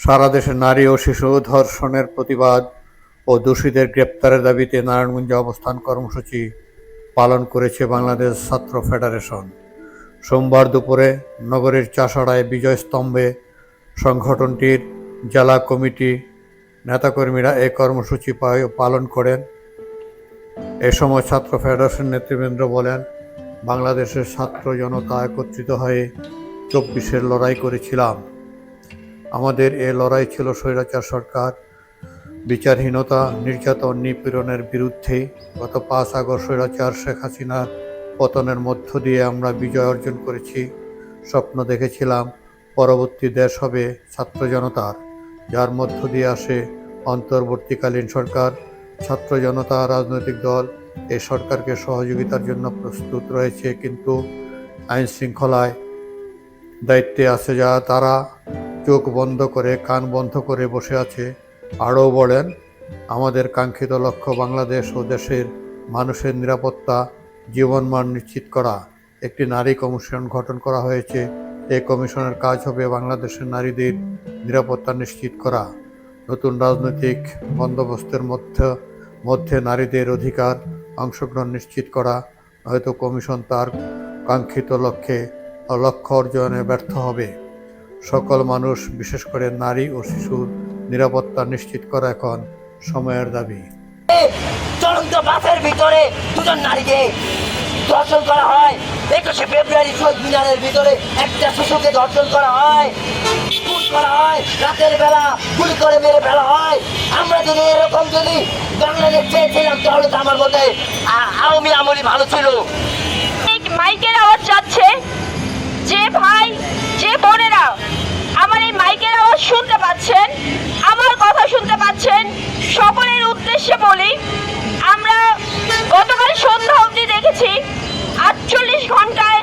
সারা দেশে নারী ও শিশু ধর্ষণের প্রতিবাদ ও দোষীদের গ্রেপ্তারের দাবিতে নারায়ণগঞ্জে অবস্থান কর্মসূচি পালন করেছে বাংলাদেশ ছাত্র ফেডারেশন। সোমবার দুপুরে নগরীর চাষাড়ায় বিজয় স্তম্ভে সংগঠনটির জেলা কমিটি নেতাকর্মীরা এই কর্মসূচি পালন করেন। এ সময় ছাত্র ফেডারেশন নেতৃবৃন্দ বলেন, বাংলাদেশের ছাত্র জনতা একত্রিত হয়ে 24-এর লড়াই করেছিলাম। আমাদের এ লড়াই ছিল স্বৈরাচার সরকার, বিচারহীনতা, নির্যাতন, নিপীড়নের বিরুদ্ধে। গত 5 আগস্ট স্বৈরাচার শেখ হাসিনার পতনের মধ্য দিয়ে আমরা বিজয় অর্জন করেছি। স্বপ্ন দেখেছিলাম পরবর্তী দেশ হবে ছাত্র জনতার, যার মধ্য দিয়ে আসে অন্তর্বর্তীকালীন সরকার। ছাত্র জনতা রাজনৈতিক দল এই সরকারকে সহযোগিতার জন্য প্রস্তুত রয়েছে, কিন্তু আইন শৃঙ্খলায় দায়িত্বে আছে যা তারা চোখ বন্ধ করে, কান বন্ধ করে বসে আছে। আরও বলেন, আমাদের কাঙ্ক্ষিত লক্ষ্য বাংলাদেশ ও দেশের মানুষের নিরাপত্তা, জীবনমান নিশ্চিত করা। একটি নারী কমিশন গঠন করা হয়েছে। এই কমিশনের কাজ হবে বাংলাদেশের নারীদের নিরাপত্তা নিশ্চিত করা, নতুন রাজনৈতিক বন্দোবস্তের মধ্যে নারীদের অধিকার, অংশগ্রহণ নিশ্চিত করা। হয়তো কমিশন তার কাঙ্ক্ষিত লক্ষ্য অর্জনে ব্যর্থ হবে। সকল মানুষ, বিশেষ করে নারী ও শিশুর নিরাপত্তা নিশ্চিত করা এখন সময়ের দাবি। চলন্ত বাসের ভিতরে দুজন নারীকে ধর্ষণ করা হয়। 21শে ফেব্রুয়ারি শহীদ মিনারের ভিতরে একটা শিশুকে ধর্ষণ করা হয়, খুন করা হয়, রাতের বেলা গুলি করে মেরে ফেলা হয়। আমরা যদি এরকম বাংলাদেশ চেয়েছিলাম, তাহলে তো আমার মতে আওয়ামী আমলই ভালো ছিল। মাইকের আওয়াজ যাচ্ছে, যে ভাই, যে বোনেরা আমার এই মাইকের আওয়াজ শুনতে পাচ্ছেন, আমার কথা শুনতে পাচ্ছেন, সকলের উদ্দেশ্যে বলি, আমরা গতকাল সন্ধ্যা অবধি দেখেছি 48 ঘন্টায়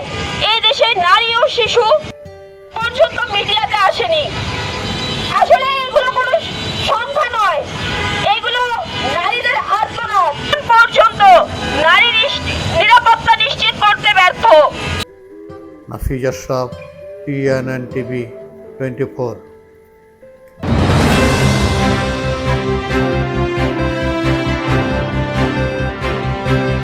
এই দেশে নারী ও শিশু পর্যন্ত মিডিয়াতে আসেনি। আসলে এগুলো কোনো সংখ্যা নয়, এগুলো নারীদের আত্মনাদ। পর্যন্ত নারীর নিরাপত্তা নিশ্চিত করতে ব্যর্থ। Nafiz Ashraf, TNN TV 24।